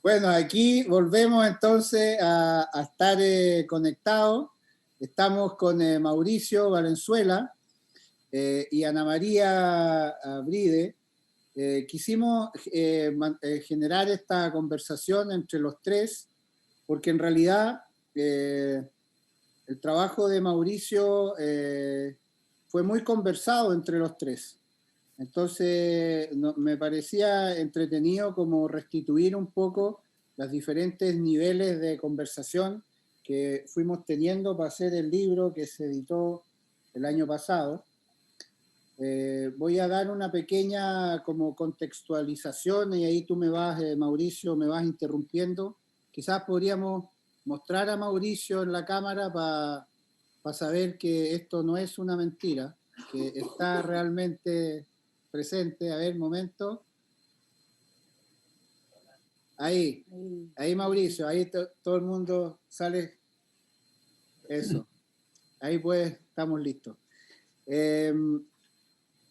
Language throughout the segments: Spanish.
Bueno, aquí volvemos entonces a estar conectados. Estamos con Mauricio Valenzuela y Ana María Bride. Quisimos generar esta conversación entre los tres, porque en realidad el trabajo de Mauricio fue muy conversado entre los tres. Entonces me parecía entretenido como restituir un poco los diferentes niveles de conversación que fuimos teniendo para hacer el libro que se editó el año pasado. Voy a dar una pequeña como contextualización y ahí tú me vas, Mauricio, me vas interrumpiendo. Quizás podríamos mostrar a Mauricio en la cámara para saber que esto no es una mentira, que está realmente presente. A ver, momento. Ahí Mauricio, ahí todo el mundo sale. Eso. Ahí pues estamos listos.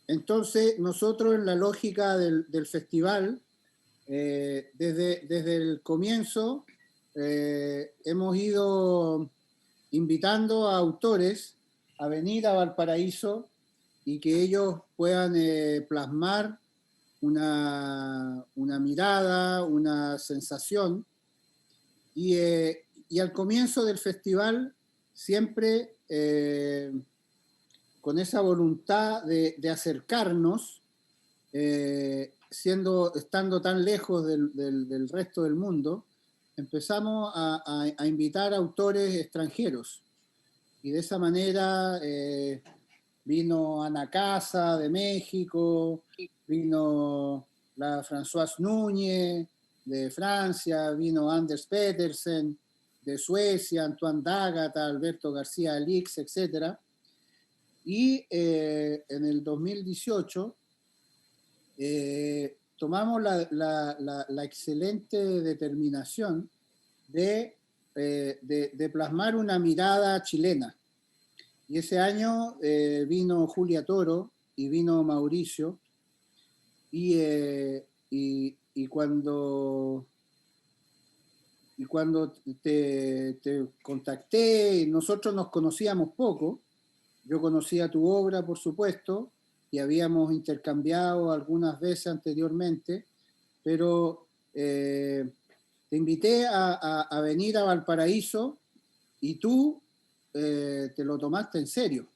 Entonces, nosotros en la lógica del festival, desde el comienzo, hemos ido invitando a autores a venir a Valparaíso y que ellos puedan plasmar una mirada, una sensación. Y al comienzo del festival, siempre con esa voluntad de acercarnos, estando tan lejos del resto del mundo, empezamos a invitar autores extranjeros. Y de esa manera vino Ana Casa de México, vino la Françoise Núñez de Francia, vino Anders Petersen de Suecia, Antoine D'Agata, Alberto García Alix, etc. Y en el 2018 tomamos la excelente determinación de plasmar una mirada chilena. Y ese año vino Julia Toro y vino Mauricio. Y cuando te contacté, nosotros nos conocíamos poco. Yo conocía tu obra, por supuesto, y habíamos intercambiado algunas veces anteriormente, pero te invité a venir a Valparaíso y tú te lo tomaste en serio.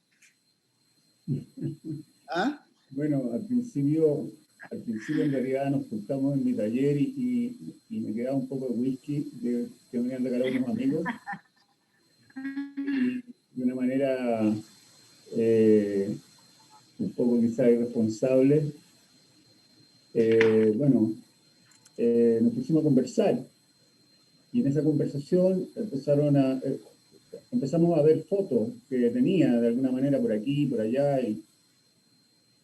¿Ah? Bueno, al principio en realidad nos juntamos en mi taller y me quedaba un poco de whisky que me habían regalado unos amigos. Y de una manera un poco quizá irresponsable, nos pusimos a conversar. Y en esa conversación empezamos a ver fotos que tenía de alguna manera por aquí, por allá,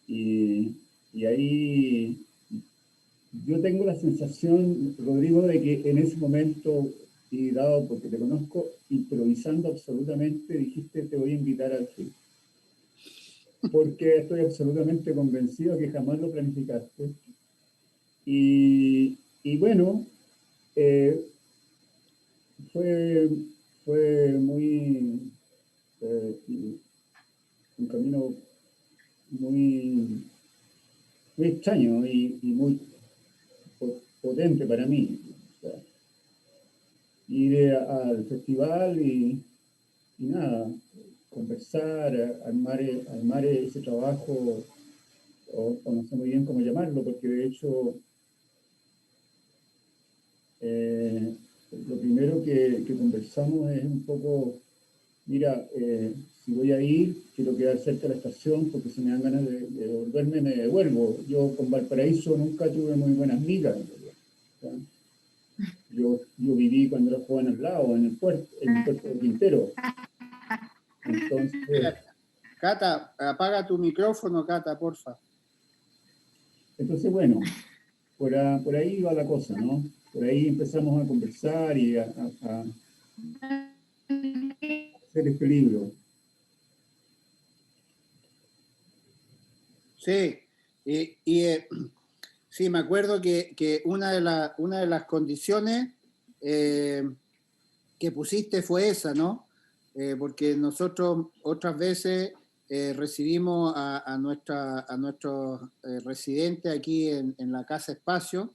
y ahí yo tengo la sensación, Rodrigo, de que en ese momento, y dado porque te conozco, improvisando absolutamente, dijiste te voy a invitar al film. Porque estoy absolutamente convencido que jamás lo planificaste. Y bueno, fue muy un camino muy extraño y muy potente para mí. O sea, ir al festival y nada, conversar, armar ese trabajo, o no sé muy bien cómo llamarlo, porque de hecho lo primero que conversamos es un poco, mira, si voy a ir, quiero quedar cerca de la estación porque si me dan ganas de devolverme, me devuelvo. Yo con Valparaíso nunca tuve muy buenas migas, en realidad. ¿Sí? Yo viví cuando era joven al lado, en el puerto de Quintero. Entonces... Cata, apaga tu micrófono, Cata, porfa. Entonces, bueno, por ahí va la cosa, ¿no? Por ahí empezamos a conversar y a hacer este libro. Sí, Sí, me acuerdo que una de las condiciones que pusiste fue esa, ¿no? Porque nosotros otras veces recibimos a nuestros residentes aquí en la Casa Espacio,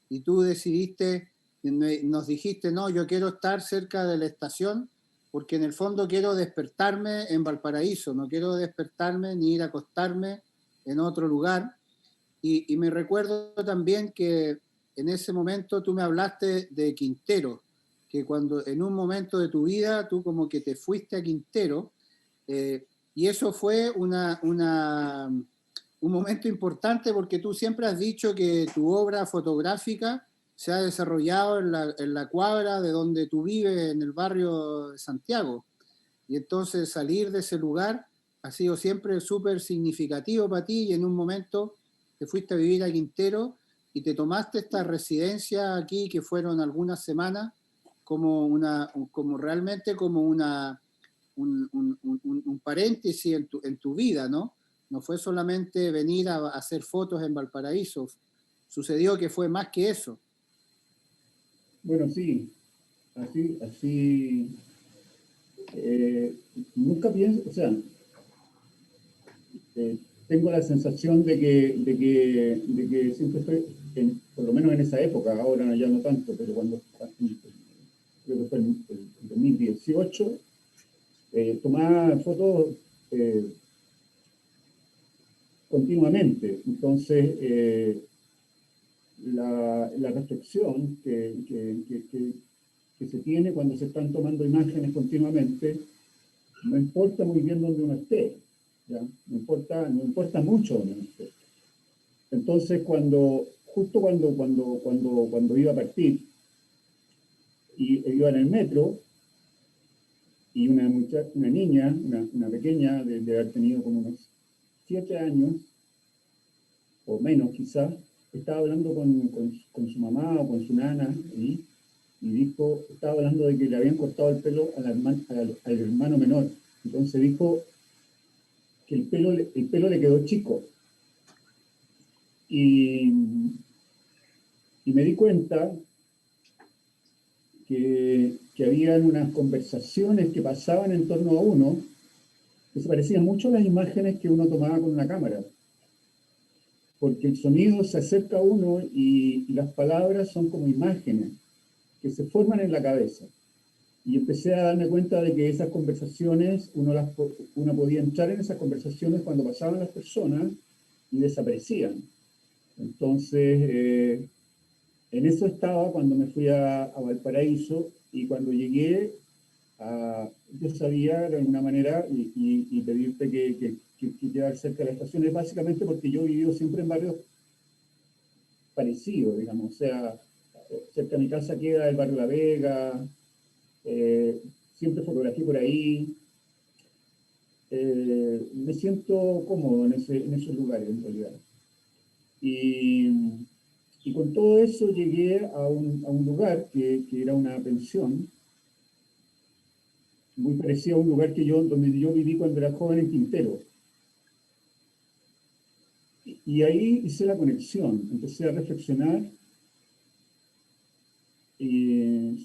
y tú decidiste, nos dijiste, no, yo quiero estar cerca de la estación porque en el fondo quiero despertarme en Valparaíso, no quiero despertarme ni ir a acostarme en otro lugar. Y me recuerdo también que en ese momento tú me hablaste de Quintero, que cuando en un momento de tu vida tú como que te fuiste a Quintero, y eso fue un momento importante porque tú siempre has dicho que tu obra fotográfica se ha desarrollado en la cuadra de donde tú vives, en el barrio de Santiago. Y entonces salir de ese lugar ha sido siempre súper significativo para ti, y en un momento te fuiste a vivir a Quintero y te tomaste esta residencia aquí, que fueron algunas semanas, como realmente como un paréntesis en tu vida, ¿no? No fue solamente venir a hacer fotos en Valparaíso, sucedió que fue más que eso. Bueno, sí, así, nunca pienso, o sea, tengo la sensación de que siempre estoy, por lo menos en esa época, ahora ya no tanto, pero cuando, creo que fue el 2018, tomaba fotos continuamente. Entonces, la reflexión que se tiene cuando se están tomando imágenes continuamente, no importa muy bien dónde uno esté, ¿ya? No importa mucho dónde uno esté. Entonces, justo cuando iba a partir, y iba en el metro, y una niña, una pequeña, de haber tenido como unos 7 años, o menos quizás, estaba hablando con su mamá o con su nana, y dijo, estaba hablando de que le habían cortado el pelo al hermano menor. Entonces dijo que el pelo le quedó chico. Y me di cuenta que habían unas conversaciones que pasaban en torno a uno que se parecían mucho a las imágenes que uno tomaba con una cámara. Porque el sonido se acerca a uno y las palabras son como imágenes que se forman en la cabeza. Y empecé a darme cuenta de que esas conversaciones, uno podía entrar en esas conversaciones cuando pasaban las personas y desaparecían. Entonces, en eso estaba cuando me fui a Valparaíso, y cuando llegué, yo sabía de alguna manera, y pedirte que quedar cerca de la estación, es básicamente porque yo he vivido siempre en barrios parecidos, digamos. O sea, cerca de mi casa queda el barrio La Vega, siempre fotografié por ahí. Me siento cómodo en esos lugares, en realidad. Y con todo eso llegué a un lugar que era una pensión, muy parecido a un lugar donde yo viví cuando era joven, en Quintero. Y ahí hice la conexión, empecé a reflexionar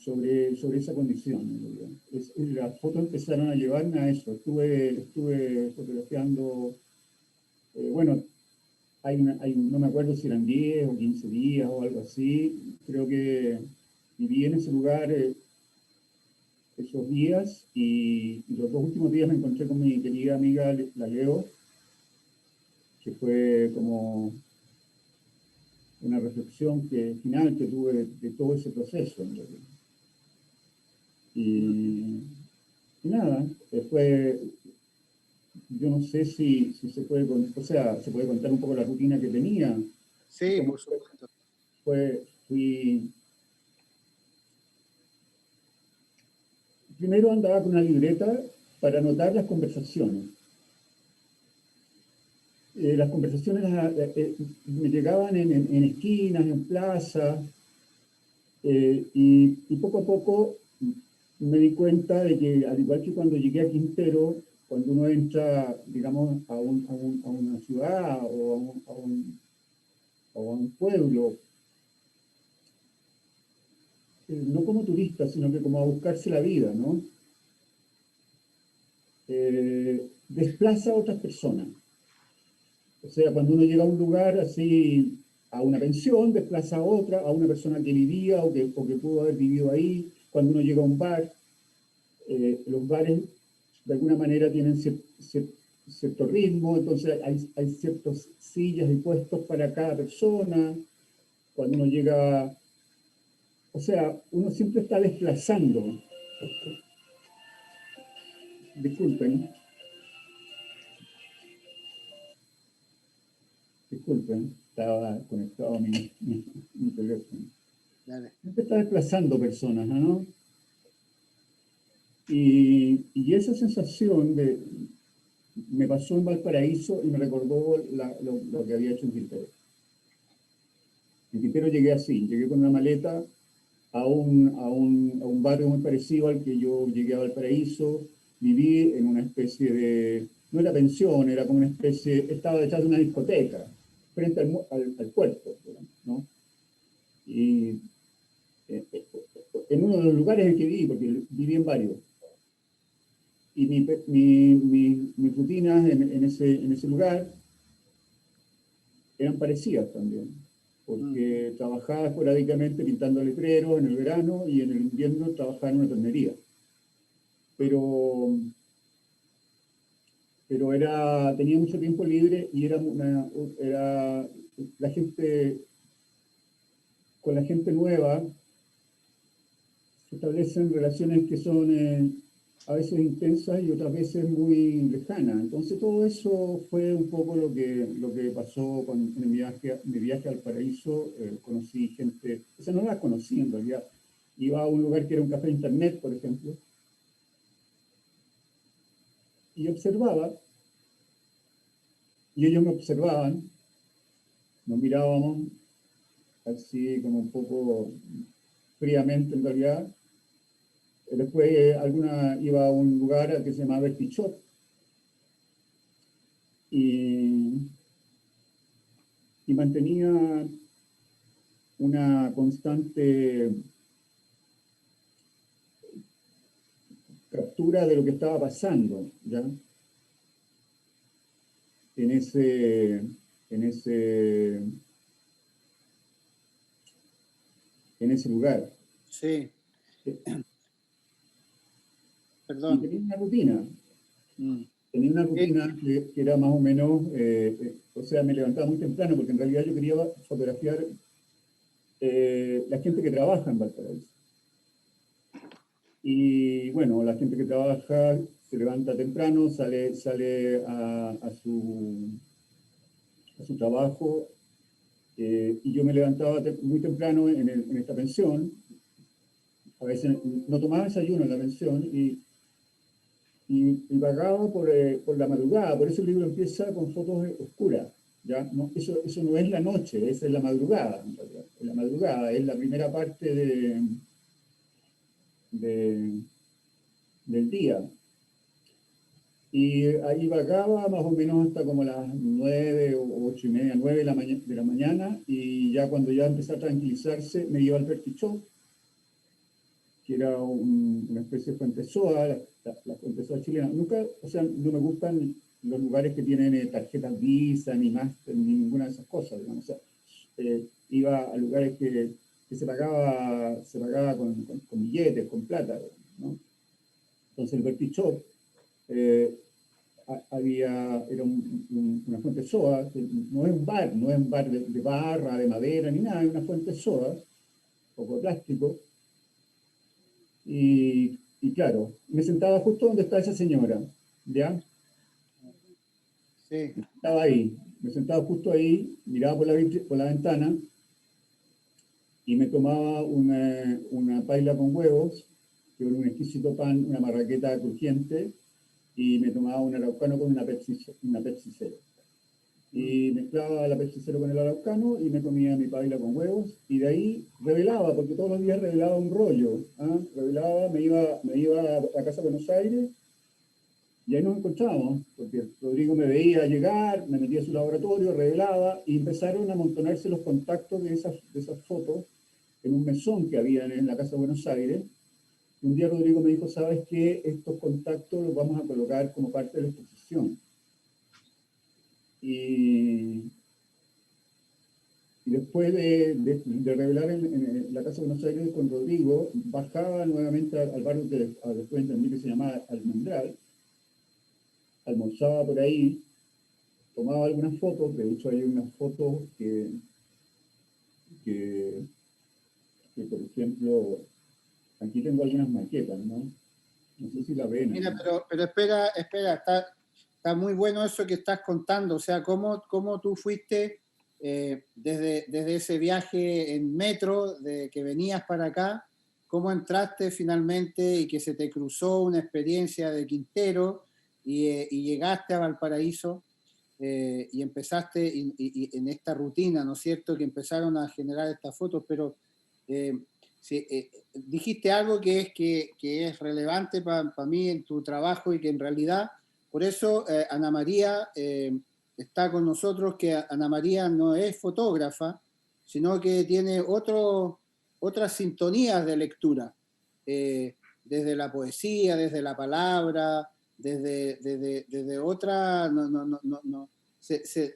sobre esa condición. Las fotos empezaron a llevarme a eso. Estuve fotografiando, bueno, no me acuerdo si eran 10 o 15 días o algo así. Creo que viví en ese lugar esos días, y los 2 últimos días me encontré con mi querida amiga la Leo, que fue como una reflexión final que tuve de todo ese proceso, en realidad. Y nada, después yo no sé si se puede, o sea, se puede contar un poco la rutina que tenía. Sí, por supuesto. Primero andaba con una libreta para anotar las conversaciones. Las conversaciones me llegaban en esquinas, en plazas, y poco a poco me di cuenta de que, al igual que cuando llegué a Quintero, cuando uno entra, digamos, a una ciudad o a un pueblo, no como turista, sino que como a buscarse la vida, ¿no? Desplaza a otras personas. O sea, cuando uno llega a un lugar así, a una pensión, desplaza a otra, a una persona que vivía o que pudo haber vivido ahí. Cuando uno llega a un bar, los bares de alguna manera tienen cierto ritmo, entonces hay ciertas sillas y puestos para cada persona. Cuando uno llega, o sea, uno siempre está desplazando. Disculpen, disculpen, estaba conectado a mi teléfono. Dale. Siempre está desplazando personas, ¿no? Y esa sensación me pasó en Valparaíso y me recordó lo que había hecho en Quintero. En Quintero llegué así, llegué con una maleta a un barrio muy parecido al que yo llegué a Valparaíso, viví en una especie de, no era pensión, era como una especie, estaba detrás de una discoteca, frente al puerto, ¿no? Y en uno de los lugares en que viví, porque viví en varios, y mis rutinas en ese lugar eran parecidas también, porque trabajaba esporádicamente pintando letreros en el verano y en el invierno trabajaba en una tornería. Pero, pero tenía mucho tiempo libre y era la gente, con la gente nueva se establecen relaciones que son a veces intensas y otras veces muy lejanas. Entonces todo eso fue un poco lo que pasó en mi viaje al paraíso. Conocí gente, o sea, no la conocí en realidad. Iba a un lugar que era un café internet, por ejemplo, y observaba, y ellos me observaban, nos mirábamos así como un poco fríamente en realidad. Después iba a un lugar que se llamaba Bertie Shop y, y mantenía una constante captura de lo que estaba pasando, ¿ya? En ese, en ese, en ese lugar. Sí, Y perdón. tenía una rutina. Mm. Tenía una rutina que era más o menos, o sea, me levantaba muy temprano porque en realidad yo quería fotografiar la gente que trabaja en Valparaíso. Y bueno, la gente que trabaja se levanta temprano, sale a su trabajo, y yo me levantaba muy temprano en esta pensión. A veces no tomaba desayuno en la pensión y vagaba por la madrugada. Por eso el libro empieza con fotos oscuras. ¿Ya? No, eso no es la noche, esa es la madrugada. En realidad. La madrugada es la primera parte de, del día. Y ahí vagaba más o menos hasta como las 9 o 8:30, 9 de la mañana, y ya cuando ya empezó a tranquilizarse me iba al Vertichó, que era una especie de fuentesoa, la fuentesoa chilena. Nunca, o sea, no me gustan los lugares que tienen tarjetas Visa, ni Master, ni ninguna de esas cosas, digamos. O sea, iba a lugares que se pagaba con billetes, con plata, ¿no? Entonces el Vertichó era una fuente soda, que no es un bar, no es un bar de barra, de madera, ni nada, es una fuente soda, un poco de plástico. Y claro, me sentaba justo donde está esa señora, ¿ya? Sí. Estaba ahí, me sentaba justo ahí, miraba por la ventana y me tomaba una paila con huevos, que era un exquisito pan, una marraqueta crujiente, y me tomaba un araucano con una Pepsi Cero. Y mezclaba la Pepsi Cero con el araucano y me comía mi paila con huevos, y de ahí revelaba, porque todos los días revelaba un rollo, ¿ah? Revelaba, me iba a la casa de Buenos Aires Y ahí nos encontramos, porque Rodrigo me veía llegar, me metía a su laboratorio, revelaba, y empezaron a amontonarse los contactos de esas fotos en un mesón que había en la Casa de Buenos Aires. Y un día Rodrigo me dijo, ¿sabes qué? Estos contactos los vamos a colocar como parte de la exposición. Y después de revelar en la Casa de Buenos Aires con Rodrigo, bajaba nuevamente al barrio que después entendí que se llamaba Almendral, almorzaba por ahí, tomaba algunas fotos, de hecho hay unas fotos que por ejemplo, aquí tengo algunas maquetas, ¿no? No sé si la ven. Mira, pero espera, está muy bueno eso que estás contando, o sea, cómo tú fuiste desde ese viaje en metro, de que venías para acá, cómo entraste finalmente y que se te cruzó una experiencia de Quintero y llegaste a Valparaíso y empezaste y en esta rutina, ¿no es cierto?, que empezaron a generar estas fotos, pero sí, dijiste algo que es relevante para mí en tu trabajo y que en realidad, por eso Ana María está con nosotros, que Ana María no es fotógrafa, sino que tiene otras sintonías de lectura, desde la poesía, desde la palabra, desde otra, se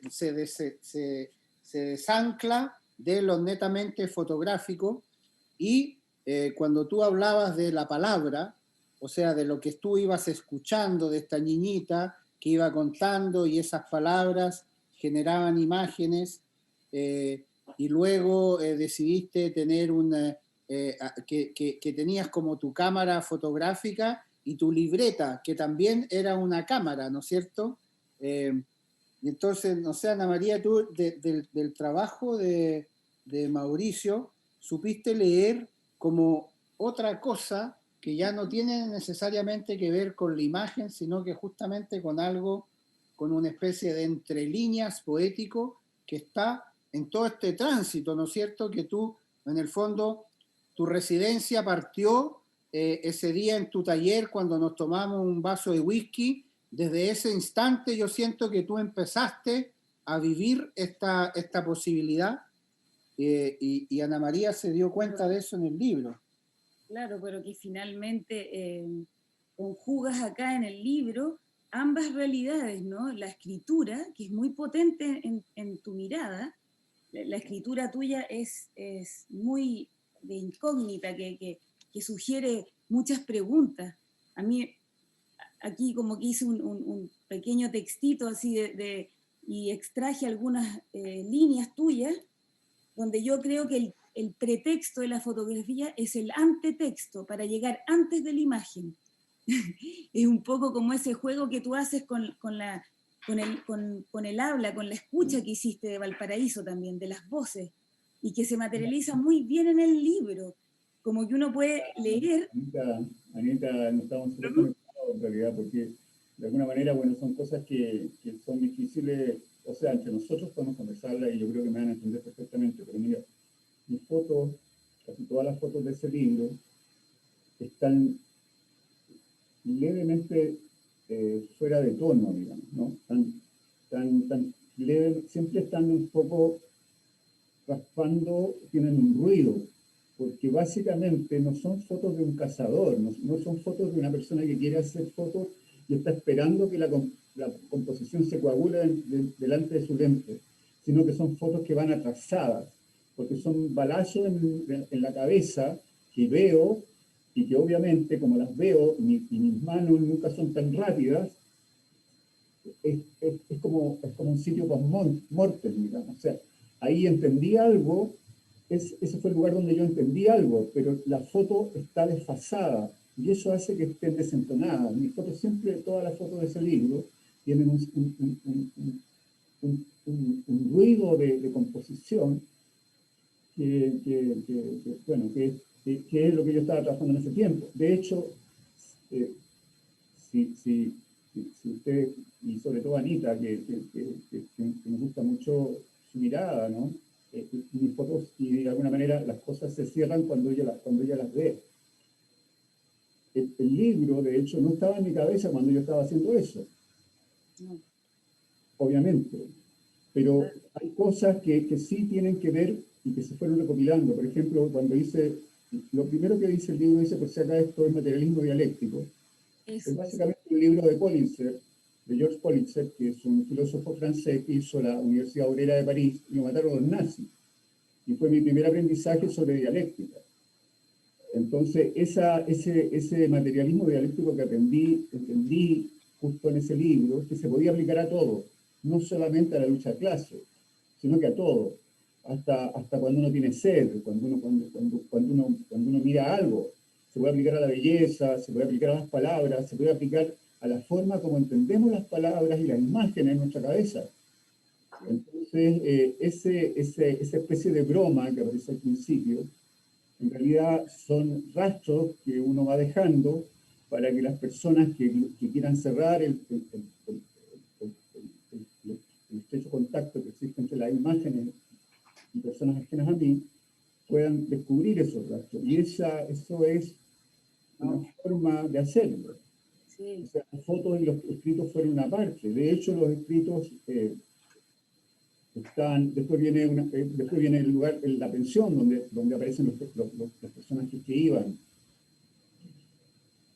desancla de lo netamente fotográfico y cuando tú hablabas de la palabra, o sea, de lo que tú ibas escuchando de esta niñita que iba contando y esas palabras generaban imágenes y luego decidiste tener que tenías como tu cámara fotográfica y tu libreta, que también era una cámara, ¿no es cierto? Y entonces, no sé, Ana María, tú del trabajo de Mauricio, supiste leer como otra cosa que ya no tiene necesariamente que ver con la imagen, sino que justamente con algo, con una especie de entre líneas poético que está en todo este tránsito, ¿no es cierto? Que tú, en el fondo, tu residencia partió ese día en tu taller cuando nos tomamos un vaso de whisky. Desde ese instante yo siento que tú empezaste a vivir esta posibilidad y Ana María se dio cuenta de eso en el libro. Claro, pero que finalmente conjugas acá en el libro ambas realidades, ¿no? La escritura, que es muy potente en tu mirada, la escritura tuya es muy de incógnita, que sugiere muchas preguntas. A mí aquí como que hice un pequeño textito así y extraje algunas líneas tuyas, donde yo creo que el pretexto de la fotografía es el antetexto para llegar antes de la imagen. Es un poco como ese juego que tú haces con el habla, con la escucha que hiciste de Valparaíso también, de las voces, y que se materializa muy bien en el libro. Como que uno puede leer. Anita, no estamos súper conectados en realidad, porque de alguna manera, bueno, son cosas que son difíciles, o sea, entre nosotros podemos conversarlas y yo creo que me van a entender perfectamente, pero mira, mis fotos, casi todas las fotos de ese libro, están levemente fuera de tono, digamos, ¿no? Tan leve, siempre están un poco raspando, tienen un ruido, porque básicamente no son fotos de un cazador, no son fotos de una persona que quiere hacer fotos y está esperando que la composición se coagule delante de su lente, sino que son fotos que van atrasadas, porque son balazos en la cabeza que veo y que obviamente, como las veo, y mis manos nunca son tan rápidas, es como un sitio post-mortem, digamos. O sea, ahí entendí algo, ese fue el lugar donde yo entendí algo, pero la foto está desfasada y eso hace que estén desentonadas. Mis fotos siempre, todas las fotos de ese libro, tienen un ruido de composición bueno, que es lo que yo estaba trabajando en ese tiempo. De hecho, si usted, y sobre todo Anita, que me gusta mucho su mirada, ¿no? Mis fotos, y de alguna manera las cosas se cierran cuando ella las ve. el libro, de hecho, no estaba en mi cabeza cuando yo estaba haciendo eso, obviamente. Pero hay cosas que sí tienen que ver y que se fueron recopilando. Por ejemplo, cuando dice, lo primero que dice el libro, dice, por si acá esto es materialismo dialéctico. Es básicamente un libro de Pulitzer, de George Pulitzer, que es un filósofo francés que hizo la Universidad Obrera de París y lo mataron los nazis. Y fue mi primer aprendizaje sobre dialéctica. Entonces, ese materialismo dialéctico que entendí justo en ese libro, que se podía aplicar a todo, no solamente a la lucha de clase, sino que a todo. Hasta cuando uno tiene sed, cuando uno mira algo, se puede aplicar a la belleza, se puede aplicar a las palabras, se puede aplicar a la forma como entendemos las palabras y las imágenes en nuestra cabeza. Entonces, esa especie de broma que aparece al principio, en realidad son rastros que uno va dejando para que las personas que quieran cerrar el estrecho contacto que existe entre las imágenes y personas ajenas a mí, puedan descubrir esos rastros. Y eso es una forma de hacerlo. Sí. O sea, las fotos y los escritos fueron una parte. De hecho, los escritos después viene el lugar, la pensión, donde aparecen los personajes que iban.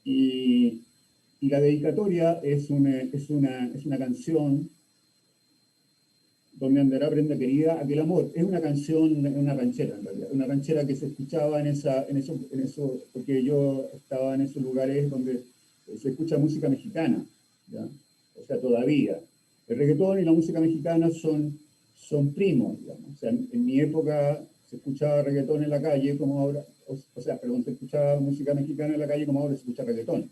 Y la dedicatoria es una canción donde andará prenda querida aquel amor. Es una canción, una ranchera en realidad, una ranchera que se escuchaba en eso, porque yo estaba en esos lugares donde se escucha música mexicana, ¿ya? O sea, todavía. El reggaetón y la música mexicana son primos, digamos. O sea, en mi época se escuchaba reggaetón en la calle como ahora, se escuchaba música mexicana en la calle como ahora se escucha reggaetón.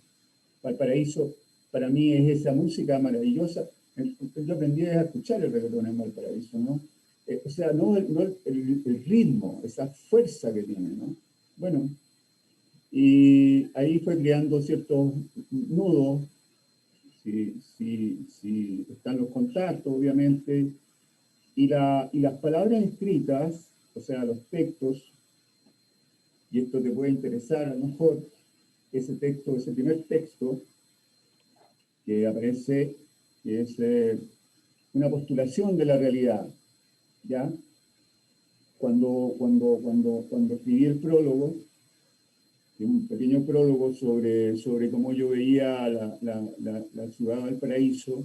Valparaíso, para mí, es esa música maravillosa. Yo aprendí a escuchar el reggaetón en Valparaíso, ¿no? O sea, no el ritmo, esa fuerza que tiene, ¿no? Bueno, y ahí fue creando ciertos nudos, si están los contactos, obviamente, y las palabras escritas, o sea, los textos, y esto te puede interesar a lo mejor, ese primer texto que aparece, que es una postulación de la realidad, ¿ya? Cuando escribí el prólogo, un pequeño prólogo sobre cómo yo veía la ciudad de Valparaíso,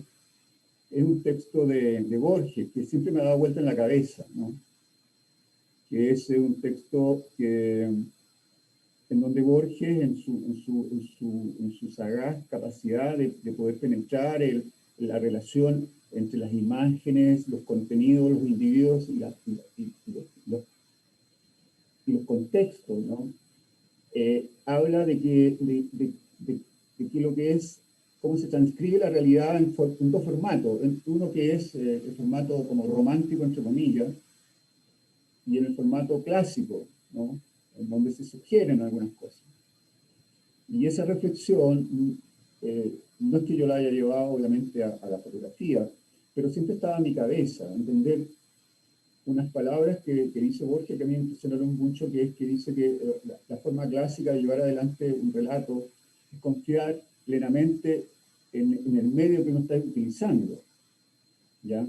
es un texto de Borges, que siempre me ha dado vuelta en la cabeza, ¿no? Que es un texto en donde Borges, en su sagaz capacidad de poder penetrar la relación entre las imágenes, los contenidos, los individuos y los contextos, ¿no? Habla de que lo que es, cómo se transcribe la realidad en dos formatos. Uno que es el formato como romántico, entre comillas, y en el formato clásico, ¿no? En donde se sugieren algunas cosas. Y esa reflexión, no es que yo la haya llevado obviamente a la fotografía, pero siempre estaba en mi cabeza, entender unas palabras que dice Borges que a mí me impresionaron mucho, que dice que la forma clásica de llevar adelante un relato es confiar plenamente en el medio que uno está utilizando, ¿ya?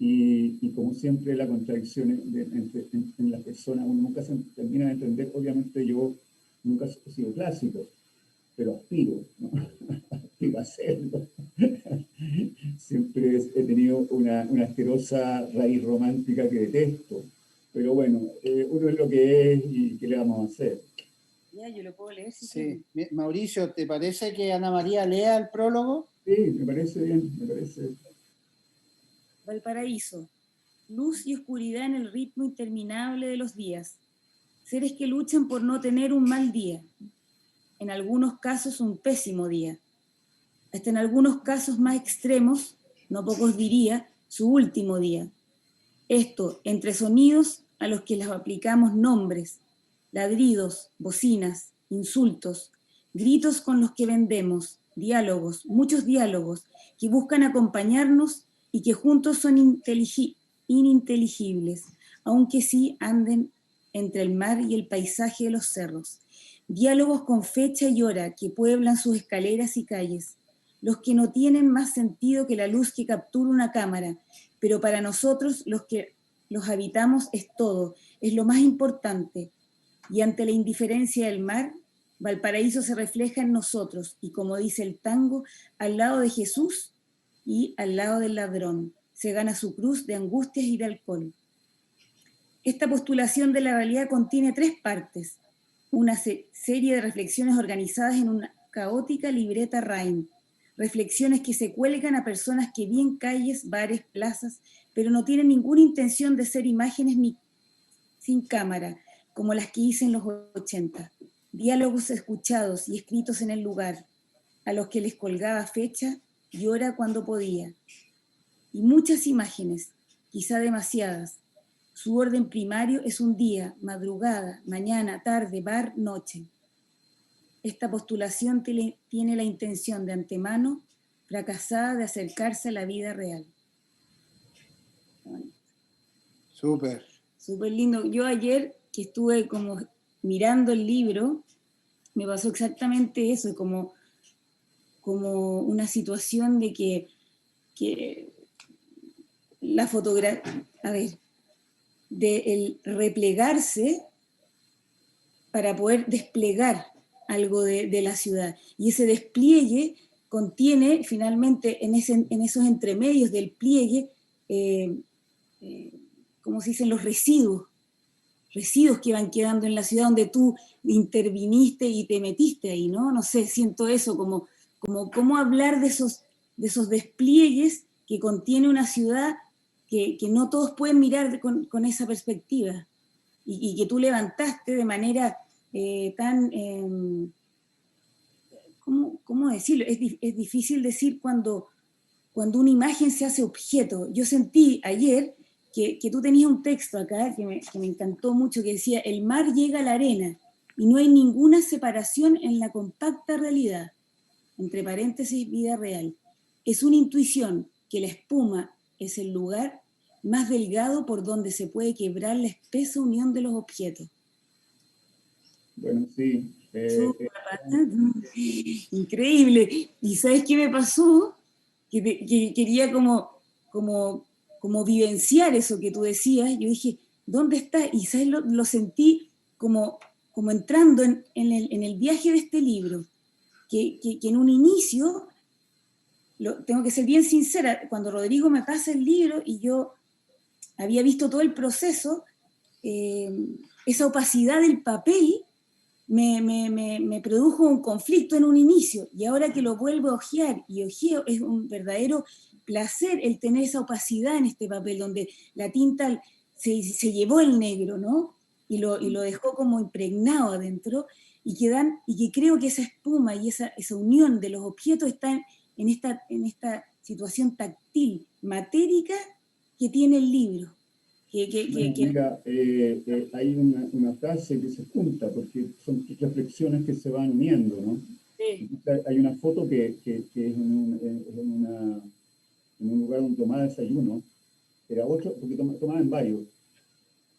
Y como siempre la contradicción en las personas, uno nunca se termina de entender. Obviamente yo nunca he sido clásico, pero aspiro, ¿no? Aspiro a hacerlo. Siempre he tenido una asquerosa raíz romántica que detesto, pero bueno, uno es lo que es y ¿qué le vamos a hacer? Ya, yo lo puedo leer. Sí. Mauricio, ¿te parece que Ana María lea el prólogo? Sí, me parece bien, me parece. Valparaíso, luz y oscuridad en el ritmo interminable de los días, seres que luchan por no tener un mal día, en algunos casos un pésimo día, hasta en algunos casos más extremos, no pocos diría, su último día. Esto entre sonidos a los que les aplicamos nombres, ladridos, bocinas, insultos, gritos con los que vendemos, diálogos, muchos diálogos que buscan acompañarnos y que juntos son ininteligibles, aunque sí anden entre el mar y el paisaje de los cerros. diálogos con fecha y hora que pueblan sus escaleras y calles, los que no tienen más sentido que la luz que captura una cámara, pero para nosotros los que los habitamos es todo, es lo más importante, y ante la indiferencia del mar, Valparaíso se refleja en nosotros, y como dice el tango, al lado de Jesús y al lado del ladrón, se gana su cruz de angustias y de alcohol. Esta postulación de la realidad contiene 3 partes, una serie de reflexiones organizadas en una caótica libreta Rain, reflexiones que se cuelgan a personas que ven calles, bares, plazas, pero no tienen ninguna intención de ser imágenes ni sin cámara, como las que hice en los 80. Diálogos escuchados y escritos en el lugar, a los que les colgaba fecha y hora cuando podía. Y muchas imágenes, quizá demasiadas. Su orden primario es un día, madrugada, mañana, tarde, bar, noche. Esta postulación tiene la intención de antemano fracasada de acercarse a la vida real. Súper. Súper lindo. Yo ayer que estuve como mirando el libro, me pasó exactamente eso, como una situación de que la fotografía, a ver, de el replegarse para poder desplegar algo de la ciudad. Y ese despliegue contiene finalmente en esos entremedios del pliegue, ¿cómo se dicen? Los residuos que van quedando en la ciudad donde tú interviniste y te metiste ahí, ¿no? No sé, siento eso, como cómo hablar de esos despliegues que contiene una ciudad que no todos pueden mirar con esa perspectiva y que tú levantaste de manera tan... ¿cómo decirlo? Es difícil decir cuando una imagen se hace objeto. Yo sentí ayer que tú tenías un texto acá que me encantó mucho, que decía, el mar llega a la arena y no hay ninguna separación en la compacta realidad, entre paréntesis, vida real. Es una intuición que la espuma es el lugar más delgado por donde se puede quebrar la espesa unión de los objetos. Bueno, sí. Increíble. ¿Y sabes qué me pasó? Que quería como vivenciar eso que tú decías. Yo dije, ¿dónde está? Y ¿sabes? Lo sentí como entrando en el viaje de este libro, que en un inicio, tengo que ser bien sincera, cuando Rodrigo me pasa el libro y yo había visto todo el proceso, esa opacidad del papel me produjo un conflicto en un inicio, y ahora que lo vuelvo a ojear y ojeo, es un verdadero placer el tener esa opacidad en este papel, donde la tinta se llevó el negro, ¿no? Y lo dejó como impregnado adentro, y que creo que esa espuma y esa unión de los objetos está en esta situación táctil, matérica que tiene el libro. Mira, hay una frase que se junta, porque son reflexiones que se van uniendo, ¿no? Sí. Hay una foto que es en un lugar donde tomaba desayuno, era otro, porque tomaba en varios,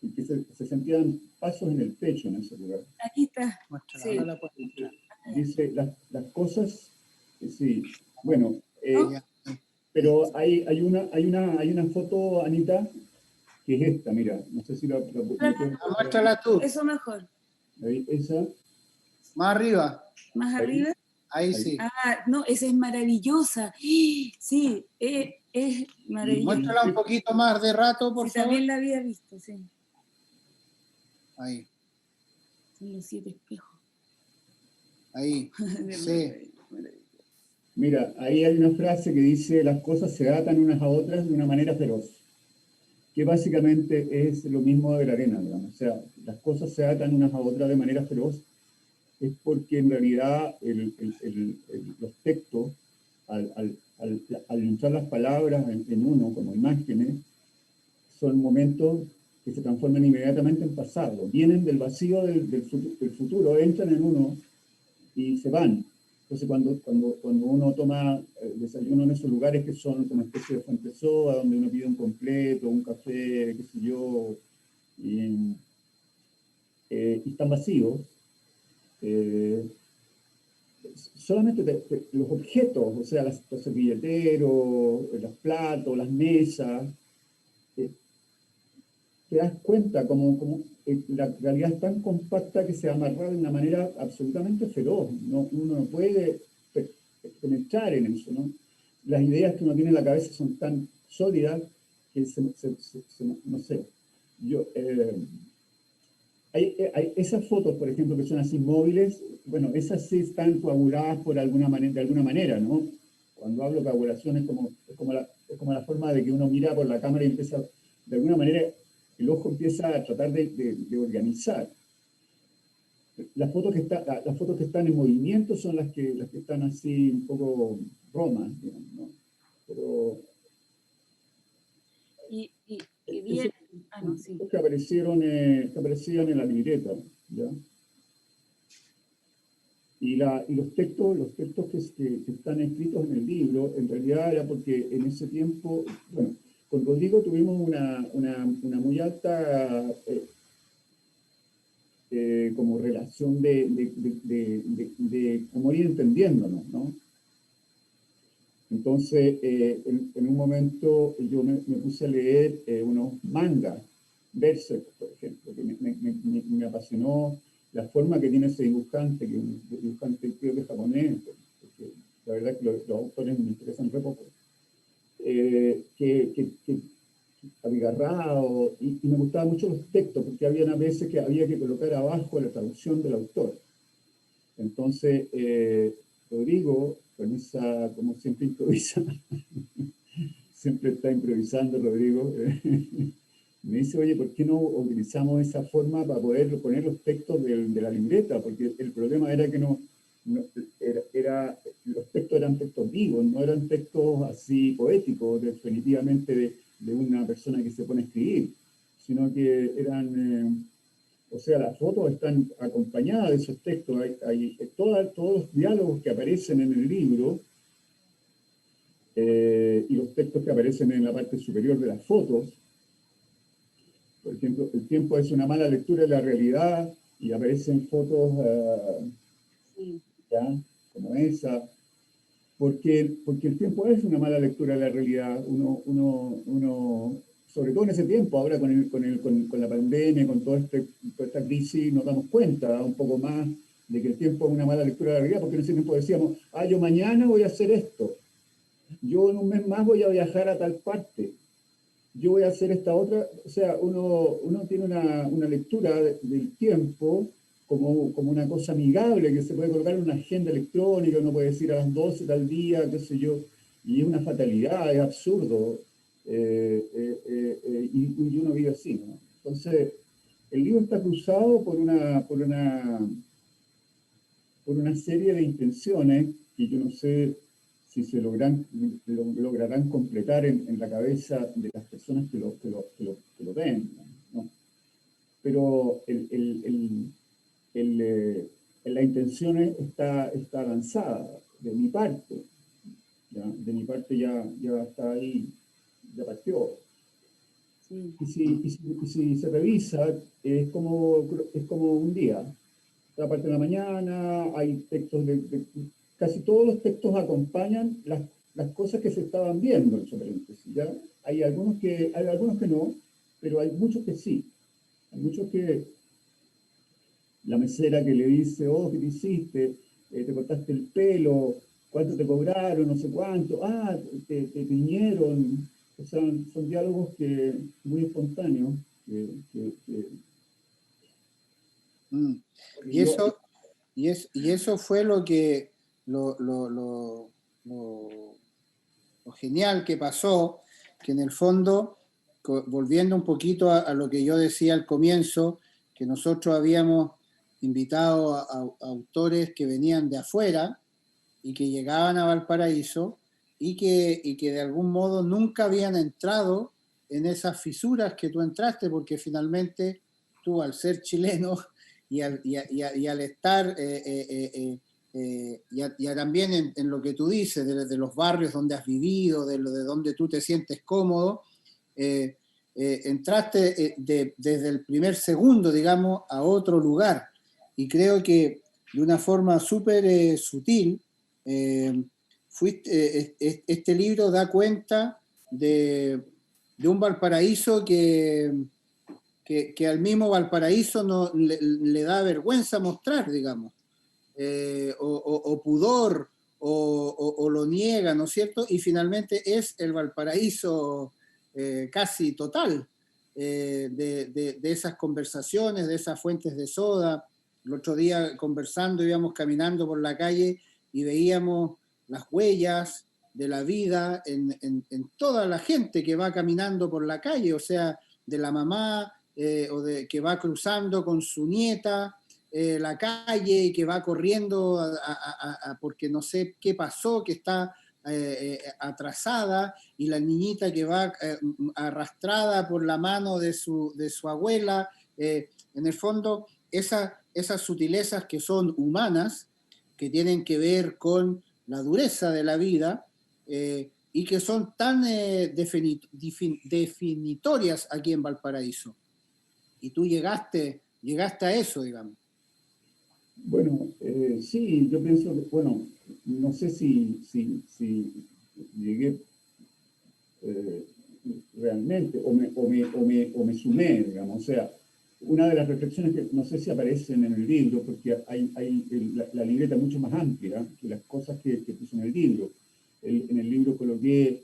y que se sentían pasos en el pecho en ese lugar. Aquí está. Muéstrala, ahora la puedes mostrar. Dice, las cosas, sí, bueno, ¿No? pero hay una foto, Anita, que es esta, mira, no sé si la Muéstrala tú. Eso mejor. ahí, esa. Más arriba. ¿Más Ahí. arriba? Ahí sí. Ah, no, esa es maravillosa. Sí, es maravillosa. Muéstrala un poquito más de rato, por Sí, favor. también la había visto, sí. Ahí. Son los 7 espejos. Ahí. Sí. Mira, ahí hay una frase que dice, las cosas se atan unas a otras de una manera feroz, que básicamente es lo mismo de la arena, digamos. O sea, las cosas se atan unas a otras de manera feroz, es porque en realidad los textos, al usar las palabras en uno como imágenes, son momentos que se transforman inmediatamente en pasado. Vienen del vacío del futuro, entran en uno y se van. Entonces, cuando uno toma desayuno en esos lugares que son como una especie de fuente soda, donde uno pide un completo, un café, qué sé yo, y están vacíos, solamente los objetos, o sea, los servilleteros, los platos, las mesas, te das cuenta como la realidad es tan compacta que se amarra de una manera absolutamente feroz. Uno no puede penetrar en eso, ¿no? Las ideas que uno tiene en la cabeza son tan sólidas que no sé. Hay esas fotos, por ejemplo, que son así móviles, bueno, esas sí están coaguladas de alguna manera, ¿no? Cuando hablo de coagulación es como la forma de que uno mira por la cámara y empieza, de alguna manera, el ojo empieza a tratar de organizar. Las fotos que están en movimiento son las que están así un poco romas, digamos, ¿no? Pero Y bien, no, sí. que aparecieron en la libreta, ¿ya? Y los textos que están escritos en el libro, en realidad era porque en ese tiempo, bueno, con Rodrigo tuvimos una muy alta como relación de como ir entendiéndonos, ¿no? Entonces, en un momento yo me puse a leer unos mangas, Berserk, por ejemplo, que me apasionó la forma que tiene ese dibujante, que es un dibujante creo que japonés, porque la verdad es que los autores me interesan re poco, que abigarrado, y me gustaban mucho los textos, porque había veces que había que colocar abajo la traducción del autor. Entonces, Rodrigo, con esa, como siempre improvisa, siempre está improvisando Rodrigo, me dice, oye, ¿por qué no utilizamos esa forma para poder poner los textos de la libreta? Porque el problema era que los textos eran textos vivos, no eran textos así poéticos, definitivamente de una persona que se pone a escribir, sino que eran... o sea, las fotos están acompañadas de esos textos. Hay todos los diálogos que aparecen en el libro y los textos que aparecen en la parte superior de las fotos. Por ejemplo, el tiempo es una mala lectura de la realidad y aparecen fotos ¿ya? Como esa. Porque el tiempo es una mala lectura de la realidad. Uno sobre todo en ese tiempo, ahora con la pandemia, con toda esta crisis, nos damos cuenta un poco más de que el tiempo es una mala lectura de la realidad, porque en ese tiempo decíamos, yo mañana voy a hacer esto, yo en un mes más voy a viajar a tal parte, yo voy a hacer esta otra, o sea, uno tiene una lectura del tiempo como una cosa amigable que se puede colocar en una agenda electrónica, uno puede decir a las 12 tal día, qué sé yo, y es una fatalidad, es absurdo. Y uno vive así, ¿no? Entonces, el libro está cruzado por una serie de intenciones que yo no sé si se lograrán completar en la cabeza de las personas que lo ven, ¿no? Pero la intención está avanzada de mi parte. ¿Ya? De mi parte ya está ahí, ya partió. Sí. Y si se revisa, es como un día. La parte de la mañana, hay textos casi todos los textos acompañan las cosas que se estaban viendo, entre paréntesis, ¿ya? Hay algunos que no, pero hay muchos que sí. Hay muchos que la mesera que le dice, oh, ¿qué te hiciste? Te cortaste el pelo, ¿cuánto te cobraron? No sé cuánto. Te tiñeron. O sea, son diálogos muy espontáneos. Y eso fue lo genial que pasó, que en el fondo, volviendo un poquito a lo que yo decía al comienzo, que nosotros habíamos invitado a autores que venían de afuera y que llegaban a Valparaíso y que de algún modo nunca habían entrado en esas fisuras que tú entraste, porque finalmente tú, al ser chileno y al estar también en lo que tú dices, de los barrios donde has vivido, de donde tú te sientes cómodo, entraste desde el primer segundo, digamos, a otro lugar. Y creo que de una forma súper sutil. Este libro da cuenta de un Valparaíso que al mismo Valparaíso no, le da vergüenza mostrar, digamos, o pudor, o lo niega, ¿no es cierto? Y finalmente es el Valparaíso casi total de esas conversaciones, de esas fuentes de soda. El otro día conversando, íbamos caminando por la calle y veíamos las huellas de la vida en toda la gente que va caminando por la calle, o sea, de la mamá que va cruzando con su nieta la calle y que va corriendo porque no sé qué pasó, que está atrasada, y la niñita que va arrastrada por la mano de su abuela. En el fondo, esas sutilezas que son humanas, que tienen que ver con la dureza de la vida, y que son tan definitorias aquí en Valparaíso. Y tú llegaste a eso, digamos. Bueno, sí, yo pienso que, bueno, no sé si llegué realmente o me sumé, digamos. O sea, una de las reflexiones que no sé si aparecen en el libro, porque la libreta es mucho más amplia que las cosas que puse en el libro. En el libro coloqué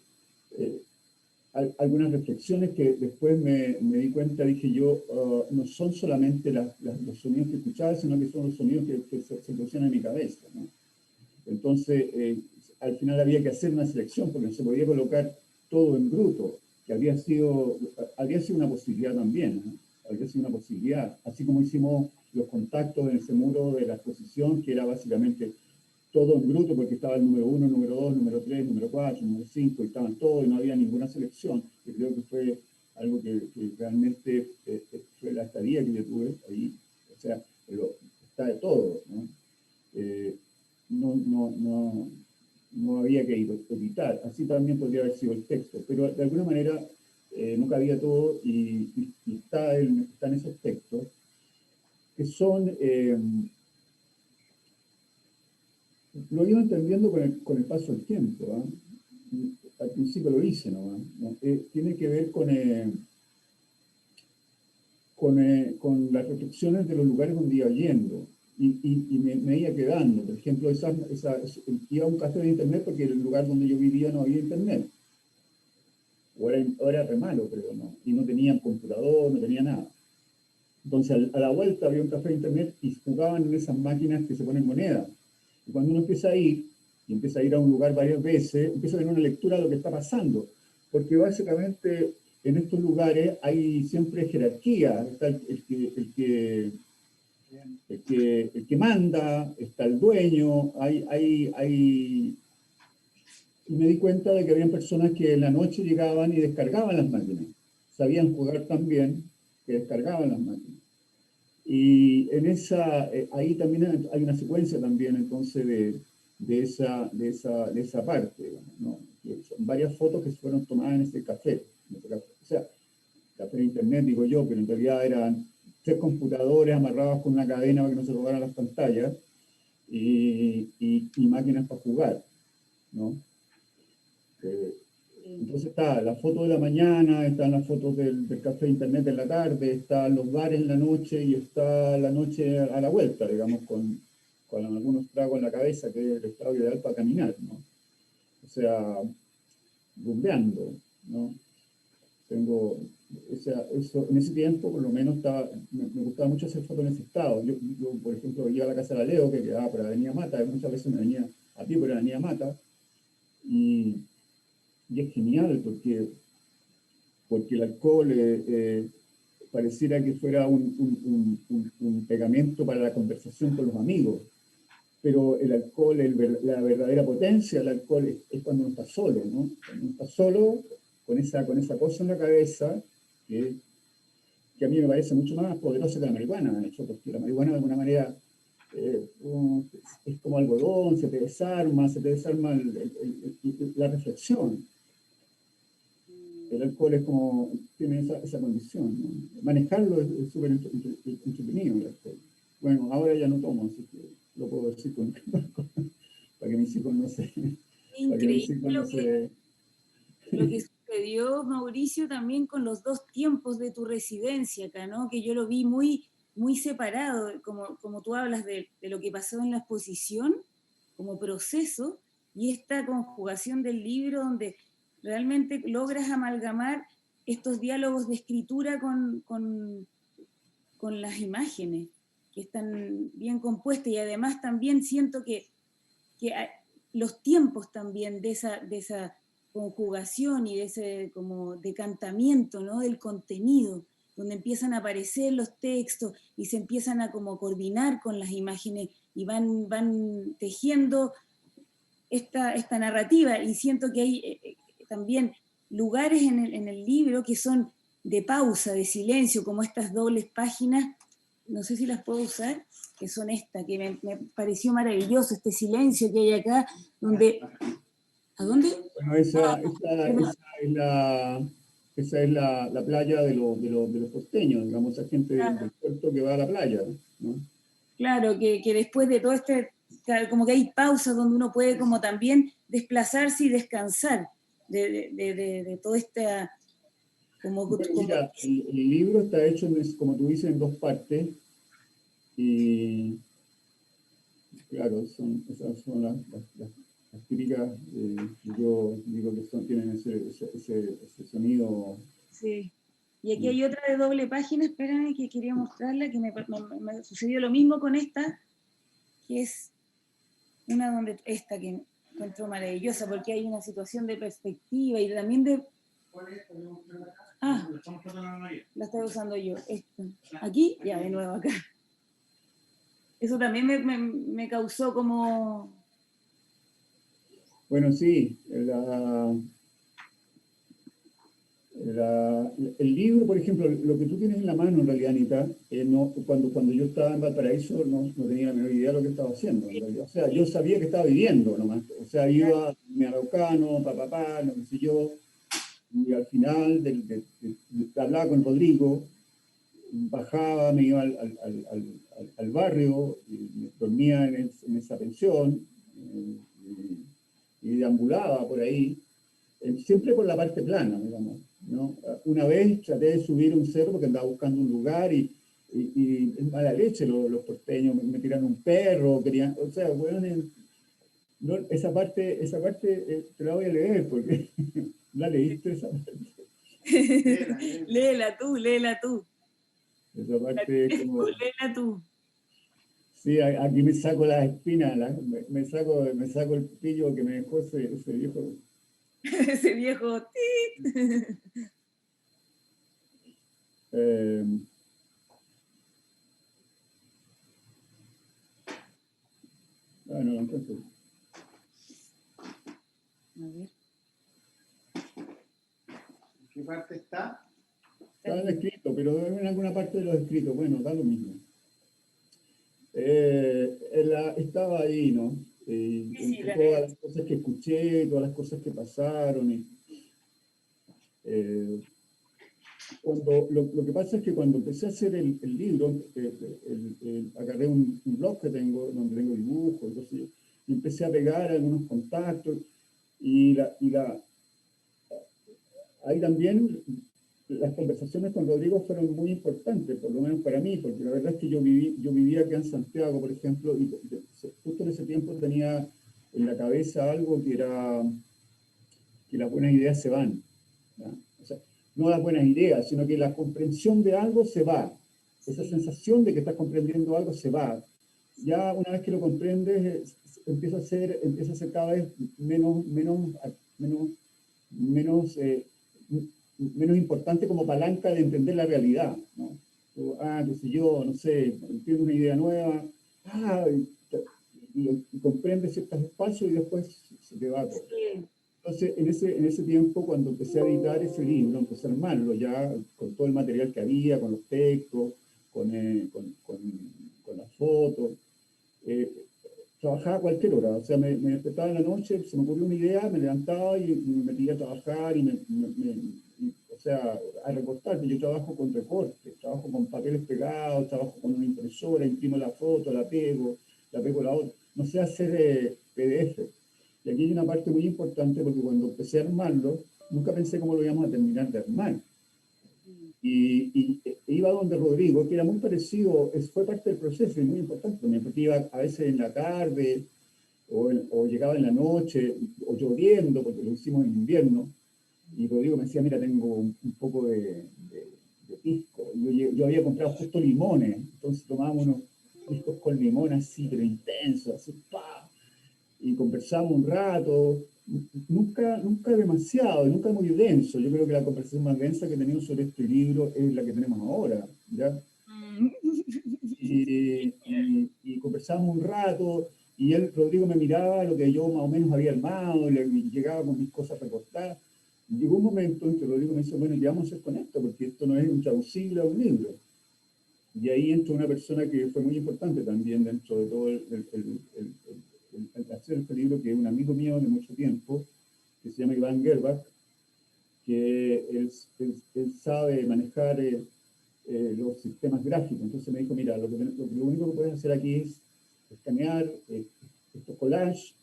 algunas reflexiones que después me di cuenta, dije yo, no son solamente los sonidos que escuchaba, sino que son los sonidos que se producían en mi cabeza, ¿no? Entonces, al final había que hacer una selección, porque no se podía colocar todo en bruto, que habría sido una posibilidad también, ¿no? Habría sido una posibilidad, así como hicimos los contactos en ese muro de la exposición, que era básicamente todo en bruto, porque estaba el número 1, el número 2, el número 3, el número 4, el número 5, y estaban todos, y no había ninguna selección, que creo que fue algo que realmente fue la estadía que yo tuve ahí, o sea, está de todo, ¿no? No había que editar, así también podría haber sido el texto, pero de alguna manera no cabía todo, y están esos textos, que son... lo he ido entendiendo con el paso del tiempo, ¿eh? Al principio lo hice nomás, ¿no? Tiene que ver con las reflexiones de los lugares donde iba yendo, y me iba quedando. Por ejemplo, iba a un café de internet porque en el lugar donde yo vivía no había internet, o era re malo, creo, ¿no? Y no tenían computador, no tenía nada. Entonces, a la vuelta había un café de internet y jugaban en esas máquinas que se ponen moneda. Y cuando uno empieza a ir, y empieza a ir a un lugar varias veces, empieza a tener una lectura de lo que está pasando. Porque básicamente en estos lugares hay siempre jerarquía. Está el que manda, está el dueño, y me di cuenta de que había personas que en la noche llegaban y descargaban las máquinas. Sabían jugar tan bien que descargaban las máquinas. Y ahí también hay una secuencia también entonces de esa parte, digamos, ¿no? Son varias fotos que fueron tomadas en ese café. O sea, café de internet, digo yo, pero en realidad eran 3 computadores amarrados con una cadena para que no se robaran las pantallas, y máquinas para jugar, ¿no? Entonces está la foto de la mañana, están las fotos del café de internet en la tarde, están los bares en la noche, y está la noche a la vuelta, digamos, con algunos tragos en la cabeza, que es el estado ideal para caminar, ¿no? O sea, rumbeando, ¿no? En ese tiempo, por lo menos, me gustaba mucho hacer fotos en ese estado. Yo, por ejemplo, iba a la casa de la Leo, que quedaba por la Avenida Mata, muchas veces me venía a pie por la Avenida Mata, y es genial porque el alcohol pareciera que fuera un pegamento para la conversación con los amigos, pero el alcohol, la verdadera potencia del alcohol es cuando uno está solo, ¿no? Cuando uno está solo, con esa cosa en la cabeza, que a mí me parece mucho más poderosa que la marihuana, de hecho, porque la marihuana de alguna manera es como algodón, se te desarma la reflexión. El alcohol tiene esa condición, ¿no? Manejarlo es súper entretenido el alcohol. Bueno, ahora ya no tomo, así que lo puedo decir para que mis hijos no se... Increíble lo que sucedió, Mauricio, también con los dos tiempos de tu residencia acá, ¿no? Que yo lo vi muy, muy separado, como tú hablas de lo que pasó en la exposición como proceso, y esta conjugación del libro donde realmente logras amalgamar estos diálogos de escritura con las imágenes, que están bien compuestas, y además también siento que los tiempos también de esa conjugación y de ese como decantamiento, ¿no? Del contenido, donde empiezan a aparecer los textos y se empiezan a como coordinar con las imágenes y van tejiendo esta narrativa, y siento que hay también lugares en el libro que son de pausa, de silencio, como estas dobles páginas, no sé si las puedo usar, que son estas, que me pareció maravilloso, este silencio que hay acá, donde... ¿A dónde? Bueno, esa es la playa de los costeños, digamos, esa gente del puerto que va a la playa, ¿no? Claro, que después de todo como que hay pausas donde uno puede como también desplazarse y descansar de toda esta... Bueno, mira, el libro está hecho, como tú dices, en dos partes, y claro, esas son las típicas que yo digo que tienen ese sonido. Sí. Y aquí hay otra de doble página, espérame, que quería mostrarla, que me sucedió lo mismo con esta, que es una donde esta que encontró maravillosa, porque hay una situación de perspectiva y también de... Ah, la estoy usando yo. Esta. Aquí, ya de nuevo acá. Eso también me causó como... Bueno, sí, el libro, por ejemplo, lo que tú tienes en la mano en realidad, Anita, cuando yo estaba en Valparaíso no tenía la menor idea de lo que estaba haciendo, en realidad. O sea, yo sabía que estaba viviendo nomás. O sea, iba a mi Araucano, no sé yo, y al final hablaba con Rodrigo, bajaba, me iba al barrio, y dormía en esa pensión, y deambulaba por ahí, siempre por la parte plana, digamos, ¿no? Una vez traté de subir un cerro porque andaba buscando un lugar y en mala leche los porteños me tiraron un perro, querían, o sea, bueno, no, esa parte te la voy a leer porque la leíste esa parte. Léela tú. Esa parte como... Léela tú. Sí, aquí me saco las espinas, me saco el pillo que me dejó ese viejo. Ese viejo... No lo encuentro. A ver. ¿En qué parte está? Está en escrito, pero en alguna parte de los escritos, bueno, da lo mismo. Estaba ahí, ¿no? Entre todas las cosas que escuché, todas las cosas que pasaron. Lo que pasa es que cuando empecé a hacer el libro, agarré un blog que tengo, donde tengo dibujos, entonces, y empecé a pegar algunos contactos, ahí también las conversaciones con Rodrigo fueron muy importantes, por lo menos para mí, porque la verdad es que yo vivía acá en Santiago, por ejemplo, y justo en ese tiempo tenía en la cabeza algo que era que las buenas ideas se van, ¿ya? O sea, no las buenas ideas, sino que la comprensión de algo se va. Esa sensación de que estás comprendiendo algo se va. Ya una vez que lo comprendes, empieza a ser cada vez menos importante como palanca de entender la realidad, ¿no? Qué sé yo, no sé, entiendo una idea nueva, y comprende ciertos espacios y después se te va todo. Entonces, en ese tiempo, cuando empecé a editar ese libro, empecé a armarlo ya con todo el material que había, con los textos, con las fotos, trabajaba a cualquier hora. O sea, me despertaba en la noche, se me ocurrió una idea, me levantaba y me metía a trabajar o sea, a recortar. Yo trabajo con recortes, trabajo con papeles pegados, trabajo con una impresora, imprimo la foto, la pego, la pego la otra. No sé hacer PDF. Y aquí hay una parte muy importante porque cuando empecé a armarlo, nunca pensé cómo lo íbamos a terminar de armar. Y iba donde Rodrigo, que era muy parecido, fue parte del proceso y muy importante también, porque iba a veces en la tarde o llegaba en la noche o lloviendo, porque lo hicimos en invierno, y Rodrigo me decía, mira, tengo un poco de pisco. Yo había comprado justo limones, entonces tomábamos unos piscos con limón así, pero intensos, así, ¡pah! Y conversamos un rato, nunca demasiado, nunca muy denso. Yo creo que la conversación más densa que tenemos sobre este libro es la que tenemos ahora, ¿ya? Y conversamos un rato, y Rodrigo me miraba lo que yo más o menos había armado, y llegaba con mis cosas recortadas. Y llegó un momento en que Rodrigo me dijo, bueno, ¿qué vamos a hacer con esto? Porque esto no es un traducible a un libro. Y ahí entró una persona que fue muy importante también dentro de todo el hacer este libro, que es un amigo mío de mucho tiempo, que se llama Iván Gerbach, que él sabe manejar los sistemas gráficos. Entonces me dijo, mira, lo único que puedes hacer aquí es escanear estos collages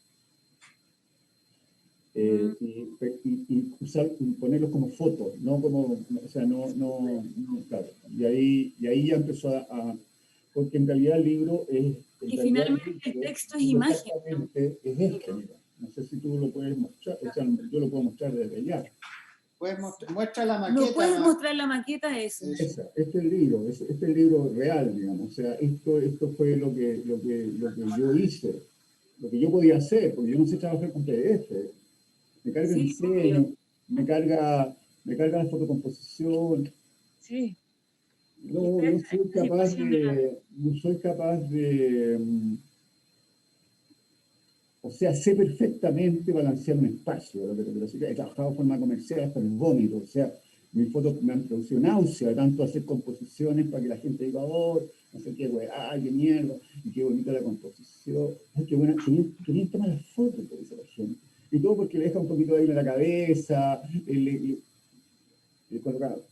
y ponerlos como fotos, no como, o sea, no, claro. Y ahí ya empezó porque en realidad el libro es... Y finalmente el texto es imagen. Exactamente, es esto, mira. No sé si tú lo puedes mostrar, o sea, yo lo puedo mostrar desde ya. Muestra la maqueta. No puedes mostrar la maqueta, eso. Este es el libro, este es el libro real, digamos. O sea, esto fue lo que yo hice, lo que yo podía hacer, porque yo no sé trabajar con PDF. Me carga el diseño, me carga la fotocomposición. Sí. No soy capaz de, o sea, sé perfectamente balancear un espacio, lo que he trabajado de forma comercial hasta el vómito, o sea, mis fotos me han producido náusea de tanto hacer composiciones para que la gente diga, oh, no sé qué, qué mierda, y qué bonita la composición, ay, qué buena, qué bien toma las fotos, que dice la gente. Y todo porque le deja un poquito de aire en la cabeza,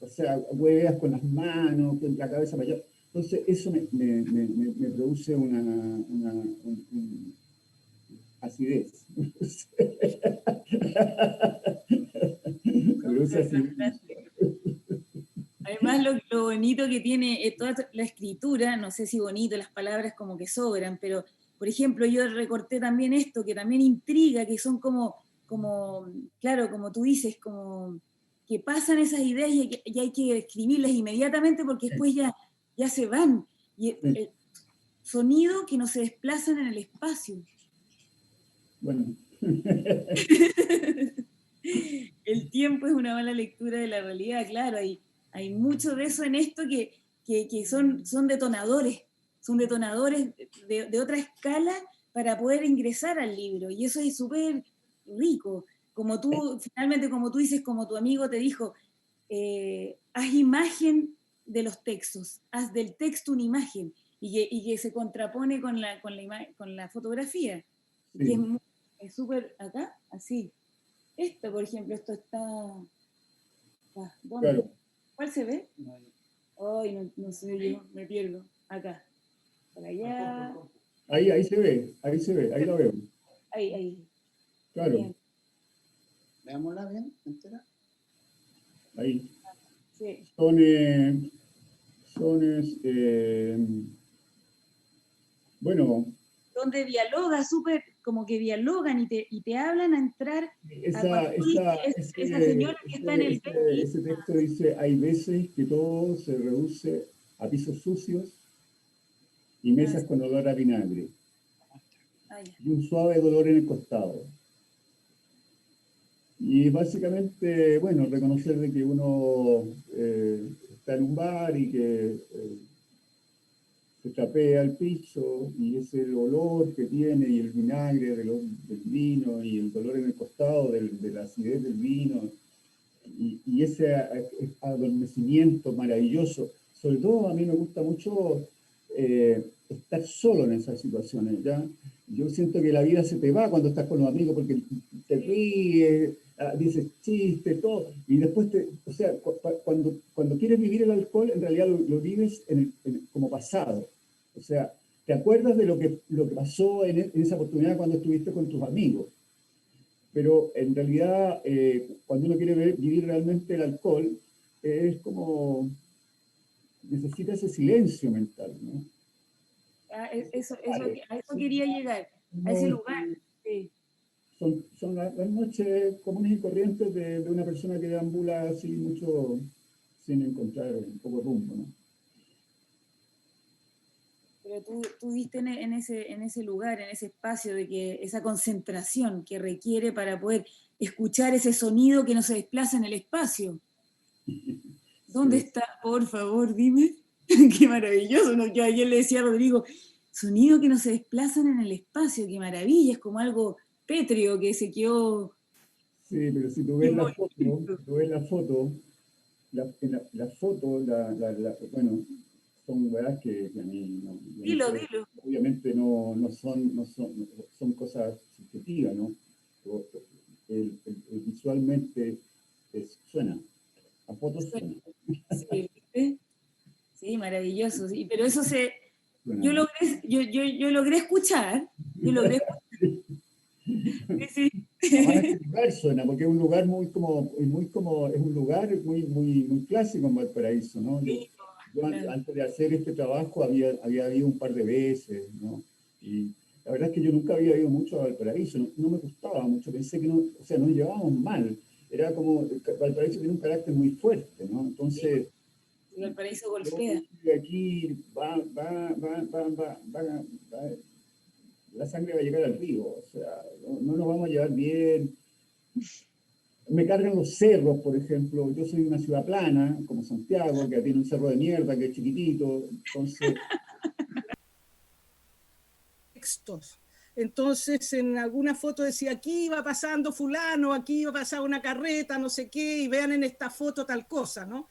o sea, hueveas con las manos, con la cabeza para allá. Entonces, eso me produce una acidez. Además, lo bonito que tiene toda la escritura, no sé si bonito, las palabras como que sobran, pero, por ejemplo, yo recorté también esto, que también intriga, que son como claro, como tú dices, como que pasan esas ideas y hay que escribirlas inmediatamente porque después ya se van. Y el sonido que no se desplazan en el espacio. Bueno. El tiempo es una mala lectura de la realidad, claro, hay mucho de eso en esto que son detonadores de otra escala para poder ingresar al libro, y eso es súper rico. Como tú, finalmente, como tú dices, como tu amigo te dijo, haz imagen de los textos, haz del texto una imagen, y que se contrapone con la fotografía, sí. Que es súper, acá, así. Esto, por ejemplo, esto está... ¿Dónde? Claro. ¿Cuál se ve? Ay, no sé, yo me pierdo. Acá. Para allá. Ahí se ve, ahí lo veo. Ahí. Claro. Bien. Veámosla bien, entera. Ahí. Sí. Bueno. Donde dialoga súper, como que dialogan y te hablan a entrar. Esa señora que está en el ese texto dice, hay veces que todo se reduce a pisos sucios y mesas con olor a vinagre. Y un suave dolor en el costado. Y básicamente, bueno, reconocer de que uno está en un bar y que se trapea el piso, y ese olor que tiene, y el vinagre del vino, y el dolor en el costado de la acidez del vino, y ese adormecimiento maravilloso. Sobre todo a mí me gusta mucho estar solo en esas situaciones, ¿ya? Yo siento que la vida se te va cuando estás con los amigos, porque te ríes, dices chistes, todo, y después o sea, cuando quieres vivir el alcohol, en realidad lo vives como pasado. O sea, te acuerdas de lo que pasó en esa oportunidad cuando estuviste con tus amigos. Pero en realidad, cuando uno quiere vivir realmente el alcohol, es como, necesita ese silencio mental, ¿no? A eso quería llegar, a ese lugar. Sí. Son las noches comunes y corrientes de una persona que deambula así mucho sin encontrar un poco rumbo, ¿no? Pero tú diste en ese lugar, en ese espacio, de que esa concentración que requiere para poder escuchar ese sonido que no se desplaza en el espacio. ¿Dónde está? Por favor, dime. Qué maravilloso. ¿No? Yo ayer le decía a Rodrigo, sonido que no se desplazan en el espacio, qué maravilla, es como algo pétreo que se quedó. Sí, pero si tú ves la foto, bueno, son weas que a mí no, Dilo. obviamente son cosas subjetivas, ¿no? Visualmente suena, a fotos suena. Sí, maravilloso, sí, pero eso Suena. yo logré escuchar, Sí. Este lugar suena, porque es un lugar es un lugar muy clásico en Valparaíso, ¿no? Yo antes de hacer este trabajo había ido un par de veces, ¿no? Y la verdad es que yo nunca había ido mucho a Valparaíso, no me gustaba mucho, pensé que no, o sea, nos llevábamos mal. Era como, Valparaíso tiene un carácter muy fuerte, ¿no? Entonces, sí, Valparaíso golpea. Aquí la sangre va a llegar al río, o sea, no nos vamos a llevar bien. Me cargan los cerros, por ejemplo. Yo soy de una ciudad plana, como Santiago, que tiene un cerro de mierda, que es chiquitito, entonces... Entonces, en alguna foto decía, aquí iba pasando fulano, aquí iba pasando una carreta, no sé qué, y vean en esta foto tal cosa, ¿no?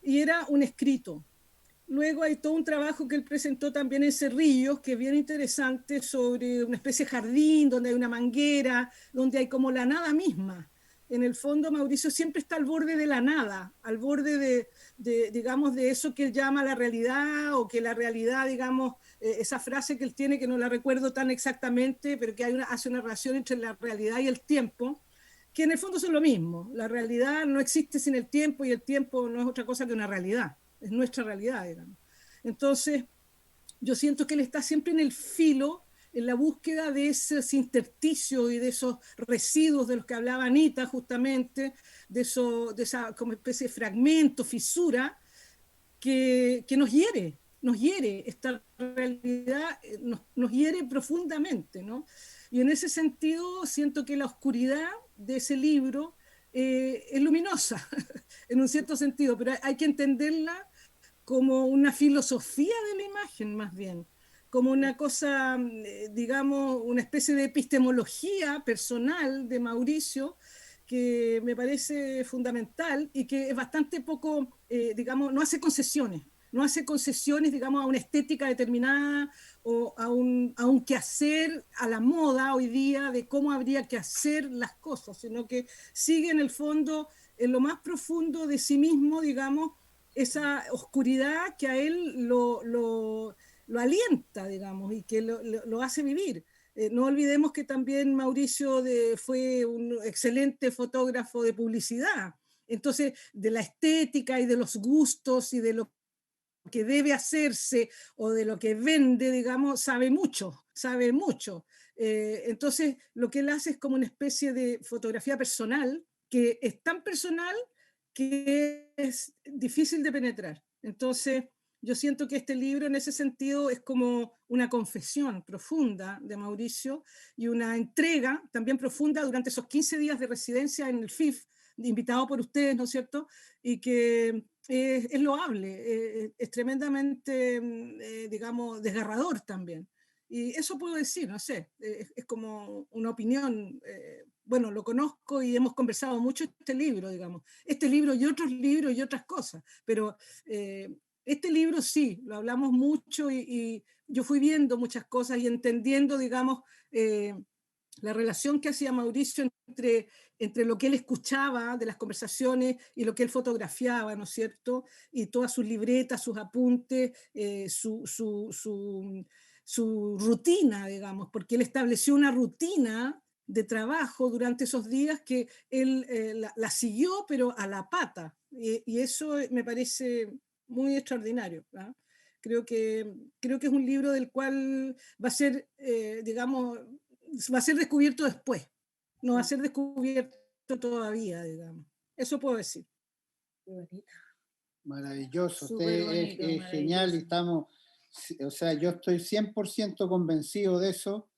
Y era un escrito. Luego hay todo un trabajo que él presentó también en Cerrillos, que es bien interesante, sobre una especie de jardín, donde hay una manguera, donde hay como la nada misma. En el fondo, Mauricio siempre está al borde de la nada, al borde digamos, de eso que él llama la realidad, o que la realidad, digamos, esa frase que él tiene, que no la recuerdo tan exactamente, pero que hace una relación entre la realidad y el tiempo, que en el fondo son lo mismo. La realidad no existe sin el tiempo, y el tiempo no es otra cosa que una realidad. Es nuestra realidad, digamos. Entonces, yo siento que él está siempre en el filo, en la búsqueda de esos intersticios y de esos residuos de los que hablaba Anita, justamente, de esa como especie de fragmento, fisura, que nos hiere, esta realidad nos hiere profundamente, ¿no? Y en ese sentido siento que la oscuridad de ese libro es luminosa, en un cierto sentido, pero hay que entenderla como una filosofía de la imagen, más bien, como una cosa, digamos, una especie de epistemología personal de Mauricio, que me parece fundamental y que es bastante poco, digamos, no hace concesiones, digamos, a una estética determinada o a un quehacer, a la moda hoy día de cómo habría que hacer las cosas, sino que sigue en el fondo, en lo más profundo de sí mismo, digamos, esa oscuridad que a él lo alienta, digamos, y que lo hace vivir. No olvidemos que también Mauricio fue un excelente fotógrafo de publicidad. Entonces, de la estética y de los gustos y de lo que debe hacerse o de lo que vende, digamos, sabe mucho. Entonces, lo que él hace es como una especie de fotografía personal, que es tan personal que es difícil de penetrar. Entonces, yo siento que este libro en ese sentido es como una confesión profunda de Mauricio y una entrega también profunda durante esos 15 días de residencia en el FIF, invitado por ustedes, ¿no es cierto? Y que es loable, es tremendamente, digamos, desgarrador también. Y eso puedo decir, no sé, es como una opinión. Bueno, lo conozco y hemos conversado mucho este libro, digamos. Este libro y otros libros y otras cosas, pero este libro sí, lo hablamos mucho y yo fui viendo muchas cosas y entendiendo, digamos, la relación que hacía Mauricio entre lo que él escuchaba de las conversaciones y lo que él fotografiaba, ¿no es cierto? Y todas sus libretas, sus apuntes, su rutina, digamos, porque él estableció una rutina de trabajo durante esos días que él la siguió, pero a la pata. Y eso me parece muy extraordinario, ¿no? Creo que es un libro del cual va a ser, digamos, va a ser descubierto después, no va a ser descubierto todavía, digamos. Eso puedo decir. Qué bonito. Maravilloso, Súper usted bonito, es genial y maravilloso. estamos, o sea, yo estoy 100% convencido de eso,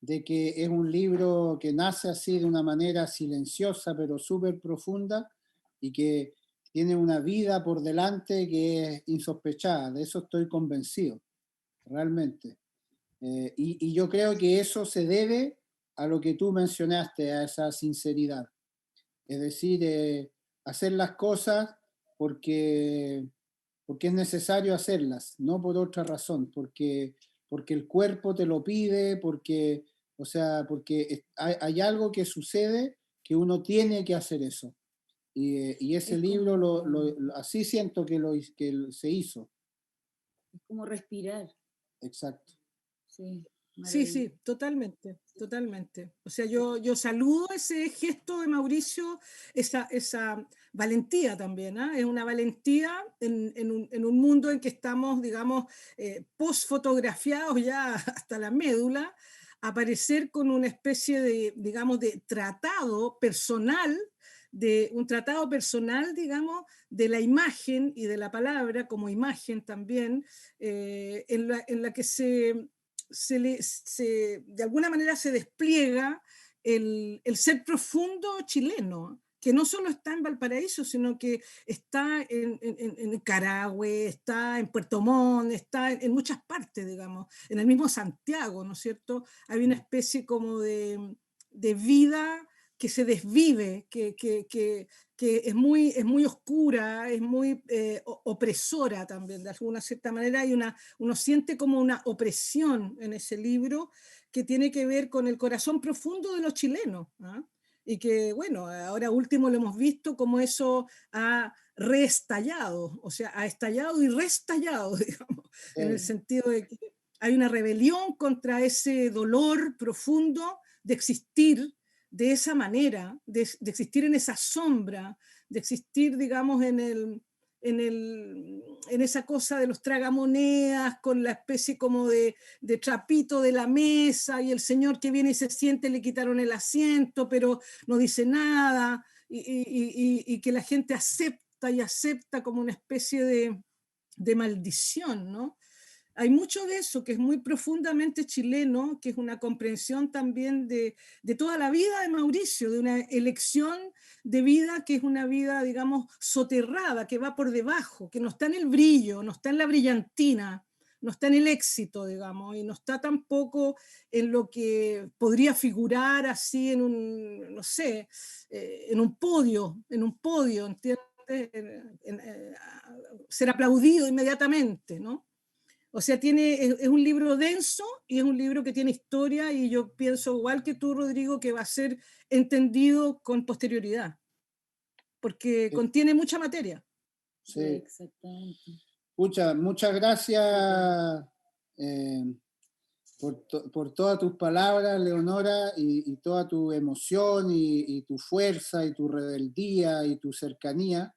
de que es un libro que nace así de una manera silenciosa pero súper profunda y que tiene una vida por delante que es insospechada, de eso estoy convencido, realmente. Y yo creo que eso se debe a lo que tú mencionaste, a esa sinceridad. Es decir, hacer las cosas porque, porque es necesario hacerlas, no por otra razón, porque el cuerpo te lo pide, porque, o sea, porque hay algo que sucede que uno tiene que hacer eso. Y ese Es libro como, así siento que se hizo. es como respirar. Exacto. Sí, Sí, maravilloso. sí, totalmente, totalmente. O sea, yo saludo ese gesto de Mauricio, esa valentía también, ¿ah? Es una valentía en un mundo en que estamos, digamos, post-fotografiados ya hasta la médula, aparecer con una especie de, digamos, de tratado personal, de un tratado personal, digamos, de la imagen y de la palabra como imagen también, en la que de alguna manera se despliega el ser profundo chileno, que no solo está en Valparaíso, sino que está en Carahue, está en Puerto Montt, está en muchas partes, digamos, en el mismo Santiago, ¿no es cierto? Hay una especie como de vida que se desvive, que es muy oscura, es muy opresora también, de alguna cierta manera. Uno siente como una opresión en ese libro que tiene que ver con el corazón profundo de los chilenos, ¿ah? Y que, bueno, ahora último lo hemos visto como eso ha reestallado, o sea, ha estallado y reestallado, digamos, en el sentido de que hay una rebelión contra ese dolor profundo de existir de esa manera, de existir en esa sombra, de existir, digamos, en esa cosa de los tragamonedas, con la especie como de trapito de la mesa, y el señor que viene y se siente, le quitaron el asiento, pero no dice nada, y que la gente acepta y acepta como una especie de maldición, ¿no? Hay mucho de eso que es muy profundamente chileno, que es una comprensión también de toda la vida de Mauricio, de una elección de vida que es una vida, digamos, soterrada, que va por debajo, que no está en el brillo, no está en la brillantina, no está en el éxito, digamos, y no está tampoco en lo que podría figurar así en un, no sé, en un podio, ¿entiendes? Ser aplaudido inmediatamente, ¿no? O sea, es un libro denso y es un libro que tiene historia, y yo pienso, igual que tú, Rodrigo, que va a ser entendido con posterioridad, porque Sí, contiene mucha materia. Sí, sí. exactamente. Muchas gracias por todas tus palabras, Leonora, y toda tu emoción y tu fuerza y tu rebeldía y tu cercanía.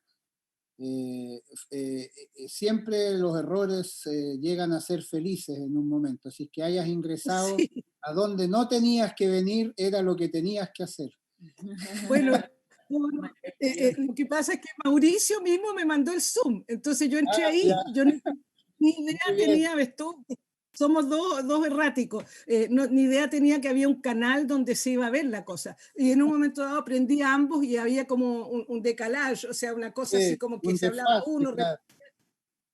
Siempre los errores llegan a ser felices en un momento, así que hayas ingresado Sí. a donde no tenías que venir, era lo que tenías que hacer. Bueno, Maravilloso. lo que pasa es que Mauricio mismo me mandó el Zoom, entonces yo entré Ah, ya, ahí, yo ni idea muy bien. tenía, ves tú, somos dos erráticos, ni idea tenía que había un canal donde se iba a ver la cosa. Y en un momento dado aprendí a ambos y había como un decalage, o sea, una cosa así como que Un se hablaba desfase, uno. claro.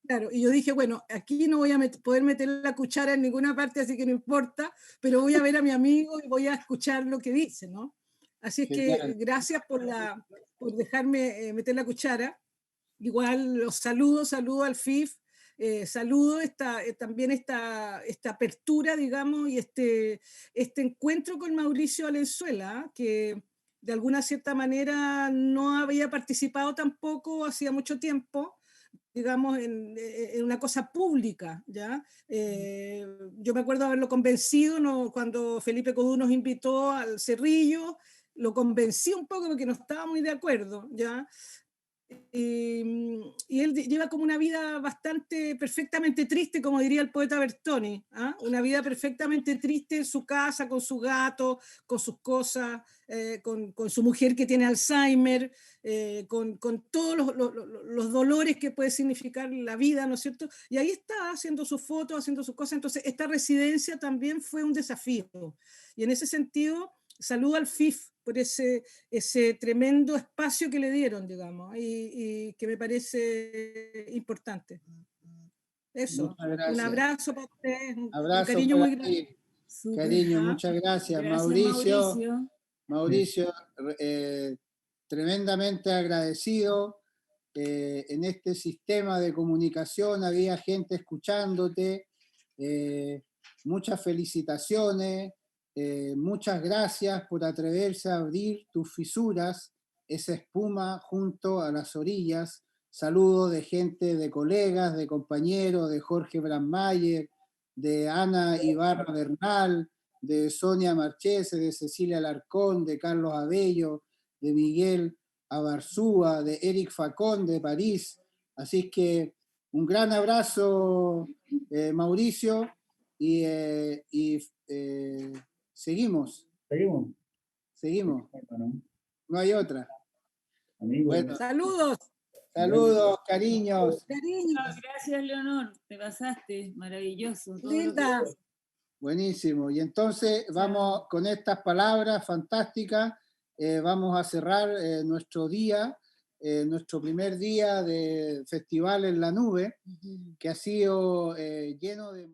Claro, y yo dije, bueno, aquí no voy a poder meter la cuchara en ninguna parte, así que no importa, pero voy a ver a mi amigo y voy a escuchar lo que dice, ¿no? Así es que Genial. gracias por dejarme meter la cuchara. Igual los saludo al FIF, saludo también esta apertura, digamos, y este encuentro con Mauricio Valenzuela, que de alguna cierta manera no había participado tampoco hacía mucho tiempo, digamos, en una cosa pública, ¿ya? Yo me acuerdo haberlo convencido, ¿no? Cuando Felipe Codú nos invitó al Cerrillo, lo convencí un poco porque no estaba muy de acuerdo, ¿ya? Y él lleva como una vida bastante, perfectamente triste, como diría el poeta Bertoni, ¿ah? Una vida perfectamente triste en su casa, con su gato, con sus cosas, con su mujer que tiene Alzheimer, con todos los dolores que puede significar la vida, ¿no es cierto? Y ahí está haciendo sus fotos, haciendo sus cosas. Entonces, esta residencia también fue un desafío. Y en ese sentido, saludo al FIF por ese tremendo espacio que le dieron, digamos, y que me parece importante. Eso, un abrazo para ustedes, un Abrazo cariño por muy grande. ahí. Cariño, ¿Ah? muchas gracias. Gracias, Mauricio, Mauricio. tremendamente agradecido. En este sistema de comunicación había gente escuchándote. Muchas felicitaciones. Muchas gracias por atreverse a abrir tus fisuras, esa espuma junto a las orillas. Saludos de gente, de colegas, de compañeros, de Jorge Brandmayer, de Ana Ibarra Bernal, de Sonia Marchese, de Cecilia Alarcón, de Carlos Abello, de Miguel Abarzúa, de Eric Facón de París. Así que un gran abrazo, Mauricio, y seguimos. Seguimos. No hay otra. Amigo. Bueno, saludos. Saludos, cariños. Cariños. Gracias, Leonor. Te pasaste. Maravilloso. Linda. Buenísimo. Y entonces vamos con estas palabras fantásticas, vamos a cerrar nuestro día, nuestro primer día de Festival en la Nube, que ha sido lleno de...